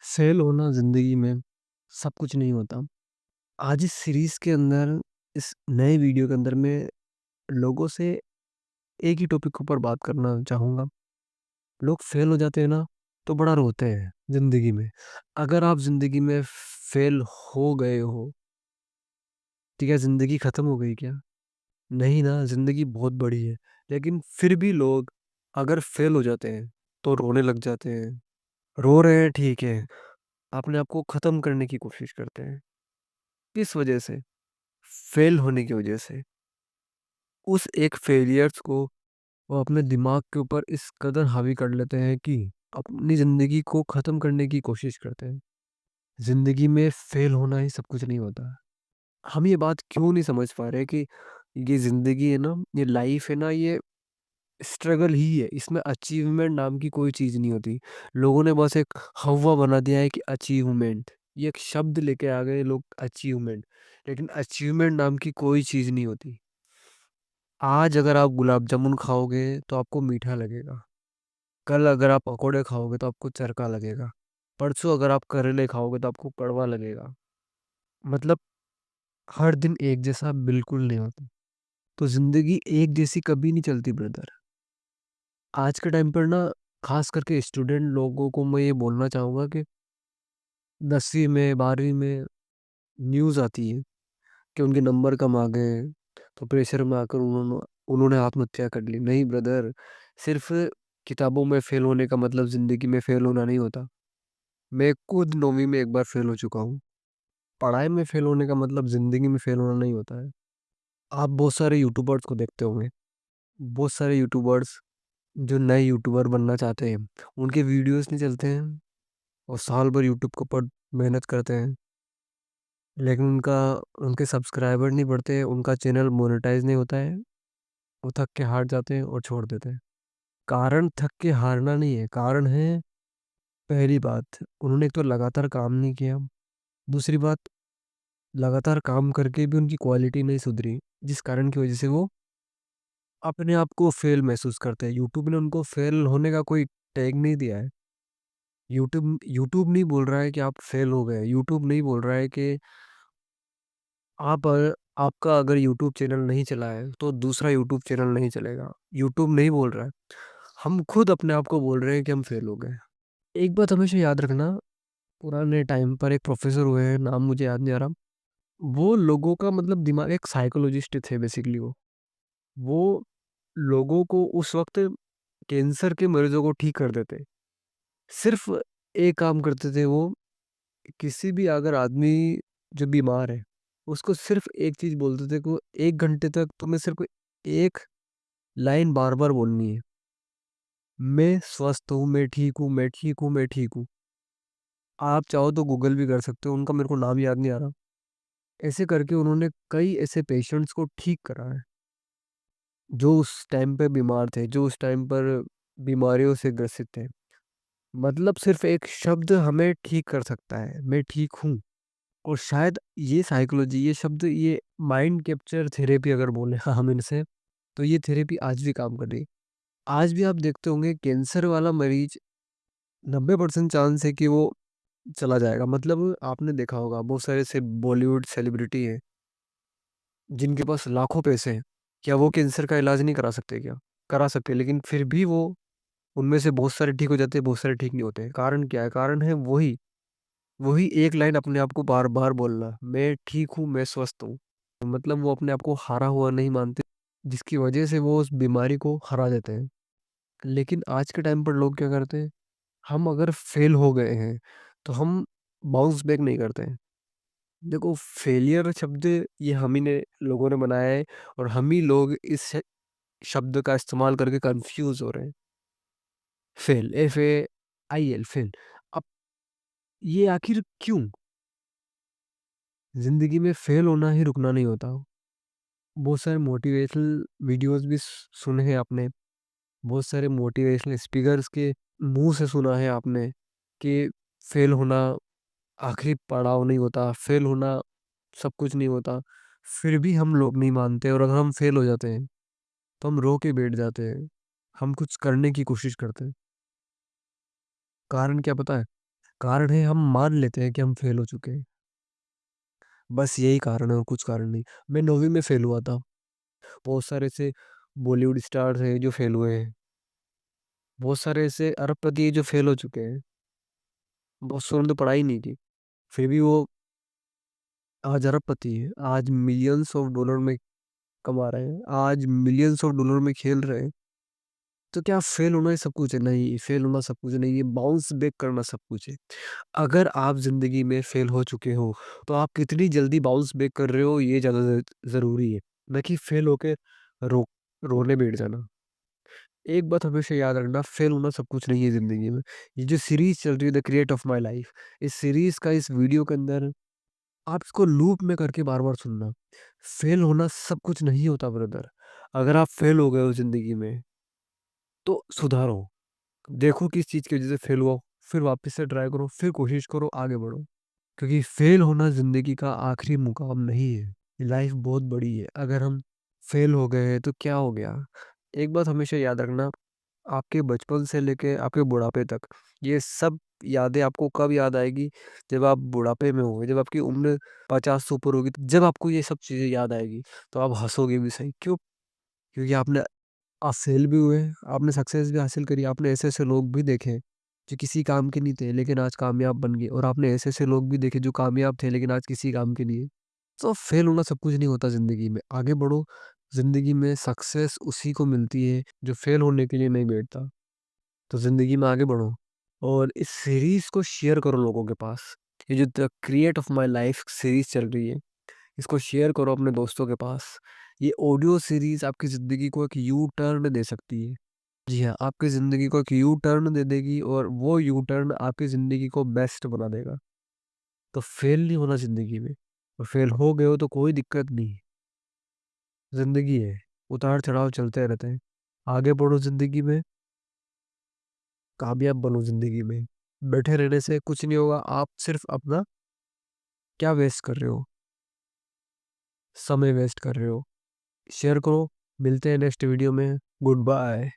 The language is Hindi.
फेल होना ज़िंदगी में सब कुछ नहीं होता। आज इस सीरीज़ के अंदर, इस नए वीडियो के अंदर मैं लोगों से एक ही टॉपिक के ऊपर बात करना चाहूँगा। लोग फेल हो जाते हैं ना, तो बड़ा रोते हैं ज़िंदगी में। अगर आप ज़िंदगी में फेल हो गए हो, तो क्या ज़िंदगी ख़त्म हो गई क्या? नहीं ना, ज़िंदगी बहुत बड़ी है। लेकिन फिर भी लोग अगर फेल हो जाते हैं, तो रोने लग जाते हैं। रो रहे हैं ठीक है, अपने आप को ख़त्म करने की कोशिश करते हैं। किस वजह से? फेल होने की वजह से। उस एक फेलियर्स को वो अपने दिमाग के ऊपर इस कदर हावी कर लेते हैं कि अपनी ज़िंदगी को ख़त्म करने की कोशिश करते हैं। ज़िंदगी में फेल होना ही सब कुछ नहीं होता। हम ये बात क्यों नहीं समझ पा रहे कि ये ज़िंदगी है ना, ये लाइफ़ है ना, ये स्ट्रगल ही है। इसमें अचीवमेंट नाम की कोई चीज़ नहीं होती। लोगों ने बस एक हौवा बना दिया है कि अचीवमेंट। ये एक शब्द लेके आ गए लोग, अचीवमेंट। लेकिन अचीवमेंट नाम की कोई चीज़ नहीं होती। आज अगर आप गुलाब जामुन खाओगे तो आपको मीठा लगेगा। कल अगर आप पकोड़े खाओगे तो आपको चरका लगेगा। परसों अगर आप करेले खाओगे तो आपको कड़वा लगेगा। मतलब हर दिन एक जैसा बिल्कुल नहीं होता। तो ज़िंदगी एक जैसी कभी नहीं चलती ब्रदर। आज के टाइम पर ना, ख़ास करके स्टूडेंट लोगों को मैं ये बोलना चाहूँगा कि 10वीं में 12वीं में न्यूज़ आती है कि उनके नंबर कम आ गए, तो प्रेशर में आकर उन्होंने उन्होंने आत्महत्या कर ली। नहीं ब्रदर, सिर्फ़ किताबों में फ़ेल होने का मतलब ज़िंदगी में फ़ेल होना नहीं होता। मैं खुद 9वीं में एक बार फ़ेल हो चुका हूँ। पढ़ाई में फ़ेल होने का मतलब ज़िंदगी में फ़ेल होना नहीं होता है। आप बहुत सारे यूट्यूबर्स को देखते होंगे। बहुत सारे यूट्यूबर्स जो नए यूट्यूबर बनना चाहते हैं, उनके वीडियोज़ नहीं चलते हैं और साल भर यूट्यूब के ऊपर मेहनत करते हैं। लेकिन उनके सब्सक्राइबर नहीं बढ़ते, उनका चैनल मोनेटाइज़ नहीं होता है। वो थक के हार जाते हैं और छोड़ देते हैं। कारण थक के हारना नहीं है, कारण है पहली बात, उन्होंने एक तो लगातार काम नहीं किया। दूसरी बात, लगातार काम करके भी उनकी क्वालिटी नहीं सुधरी, जिस कारण की वजह से वो अपने आप को फेल महसूस करते हैं। यूट्यूब ने उनको फेल होने का कोई टैग नहीं दिया है। यूट्यूब यूट्यूब नहीं बोल रहा है कि आप फेल हो गए। यूट्यूब नहीं बोल रहा है कि आपका अगर यूट्यूब चैनल नहीं चला है, तो दूसरा यूट्यूब चैनल नहीं चलेगा। यूट्यूब नहीं बोल रहा है। हम खुद अपने आप को बोल रहे हैं कि हम फेल हो गए। एक बात हमेशा याद रखना, पुराने टाइम पर एक प्रोफ़ेसर हुए हैं, नाम मुझे याद नहीं आ रहा। वो लोगों का मतलब दिमाग, एक साइकोलॉजिस्ट थे बेसिकली वो। वो लोगों को उस वक़्त कैंसर के मरीज़ों को ठीक कर देते। सिर्फ़ एक काम करते थे वो, किसी भी अगर आदमी जो बीमार है, उसको सिर्फ़ एक चीज़ बोलते थे कि वो 1 घंटे तक तुम्हें सिर्फ़ एक लाइन बार-बार बोलनी है। मैं स्वस्थ हूँ, मैं ठीक हूँ, मैं ठीक हूँ, मैं ठीक हूँ। आप चाहो तो गूगल भी कर सकते हो, उनका मेरे को नाम याद नहीं आ रहा। ऐसे करके उन्होंने कई ऐसे पेशेंट्स को ठीक करा है, जो उस टाइम पे बीमार थे, जो उस टाइम पर बीमारियों से ग्रसित थे। मतलब सिर्फ़ एक शब्द हमें ठीक कर सकता है, मैं ठीक हूँ। और शायद ये साइकोलॉजी, ये शब्द, ये माइंड कैप्चर थेरेपी अगर बोले हम इनसे, तो ये थेरेपी आज भी काम कर रही है। आज भी आप देखते होंगे कैंसर वाला मरीज़, 90% चांस है कि वो चला जाएगा। मतलब आपने देखा होगा बहुत सारे ऐसे बॉलीवुड सेलिब्रिटी हैं, जिनके पास लाखों पैसे हैं। क्या वो कैंसर का इलाज नहीं करा सकते क्या? करा सकते हैं, लेकिन फिर भी वो, उनमें से बहुत सारे ठीक हो जाते हैं, बहुत सारे ठीक नहीं होते हैं। कारण क्या है? कारण है वही, वही एक लाइन अपने आप को बार-बार बोलना, मैं ठीक हूँ, मैं स्वस्थ हूँ। मतलब वो अपने आप को हारा हुआ नहीं मानते, जिसकी वजह से वो उस बीमारी को हरा देते हैं। लेकिन आज के टाइम पर लोग क्या करते हैं, हम अगर फेल हो गए हैं, तो हम बाउंस बैक नहीं करते हैं। देखो, फेलियर शब्द ये हम ही ने लोगों ने बनाया है, और हम ही लोग इस शब्द का इस्तेमाल करके कन्फ्यूज़ हो रहे हैं। Fail, FAIL, fail. अब ये आखिर क्यों? ज़िंदगी में फेल होना ही रुकना नहीं होता। बहुत सारे मोटिवेशनल वीडियोज़ भी सुने हैं आपने, बहुत सारे मोटिवेशनल स्पीकर्स के मुँह से सुना है आपने कि फेल होना आखिरी पड़ाव नहीं होता, फेल होना सब कुछ नहीं होता। फिर भी हम लोग नहीं मानते, और अगर हम फेल हो जाते हैं, तो हम रो के बैठ जाते हैं। हम कुछ करने की कोशिश करते हैं। कारण क्या पता है? कारण है हम मान लेते हैं कि हम फेल हो चुके हैं। बस यही कारण है और कुछ कारण नहीं। मैं 9वीं में फेल हुआ था। बहुत सारे ऐसे बॉलीवुड स्टार्स हैं जो फेल हुए हैं। बहुत सारे ऐसे अरबपति हैं जो फेल हो चुके हैं। बहुत सारों ने तो पढ़ाई नहीं की। फिर भी वो आज अरबपति है। आज मिलियंस ऑफ डॉलर में कमा रहे हैं। आज मिलियंस ऑफ डॉलर में खेल रहे हैं। तो क्या फेल होना ही सब कुछ है? नहीं, फेल होना सब कुछ नहीं है, बाउंस बैक करना सब कुछ है। अगर आप ज़िंदगी में फेल हो चुके हो, तो आप कितनी जल्दी बाउंस बैक कर रहे हो ये ज़्यादा ज़रूरी है, ना कि फेल होके रो रोने बैठ जाना। एक बात हमेशा याद रखना, फेल होना सब कुछ नहीं है ज़िंदगी में। ये जो सीरीज़ चल रही है the create of my life, इस सीरीज़ का इस वीडियो के अंदर आप इसको लूप में करके बार-बार सुनना। फेल होना सब कुछ नहीं होता ब्रदर। अगर आप फेल हो गए हो ज़िंदगी में, तो सुधारो। देखो किस चीज़ की वज़ह से फेल हुआ हो, फिर वापस से ट्राई करो, फिर कोशिश करो, आगे बढ़ो। क्योंकि फेल होना ज़िंदगी का आखिरी मुकाम नहीं है। लाइफ़ बहुत बड़ी है। अगर हम फेल हो गए हैं तो क्या हो गया? एक बात हमेशा याद रखना, आपके बचपन से लेके आपके बुढ़ापे तक, ये सब यादें आपको कब याद आएगी? जब आप बुढ़ापे में होगे, जब आपकी उम्र 50 से ऊपर होगी, जब आपको ये सब चीज़ें याद आएगी, तो आप हँसोगे भी सही। क्यों? क्योंकि आप फेल भी हुए, आपने सक्सेस भी हासिल करी, आपने ऐसे-ऐसे लोग भी देखे, जो किसी काम के नहीं थे, लेकिन आज कामयाब बन गए, और आपने ऐसे-ऐसे लोग भी देखे जो कामयाब थे, लेकिन आज किसी काम के नहीं है। तो फेल होना सब कुछ नहीं होता ज़िंदगी में, आगे बढ़ो। ज़िंदगी में सक्सेस उसी को मिलती है, जो फेल होने के लिए नहीं बैठता। तो ज़िंदगी में आगे बढ़ो, और इस सीरीज़ को शेयर करो लोगों के पास। ये जो the create of my life series चल रही है, इसको शेयर करो अपने दोस्तों के पास। ये ऑडियो सीरीज़ आपकी ज़िंदगी को एक यू टर्न दे सकती है। जी हाँ, आपकी ज़िंदगी को एक यू टर्न दे देगी, और वो यू टर्न आपकी ज़िंदगी को बेस्ट बना देगा। तो फेल नहीं होना ज़िंदगी में, और फेल हो गए हो तो कोई दिक्कत नहीं, ज़िंदगी है, उतार-चढ़ाव चलते रहते हैं। आगे बढ़ो ज़िंदगी में, कामयाब बनो ज़िंदगी में। बैठे रहने से कुछ नहीं होगा, आप सिर्फ़ अपना क्या वेस्ट कर रहे हो? समय वेस्ट कर रहे हो। शेयर करो, मिलते हैं नेक्स्ट वीडियो में। Good bye.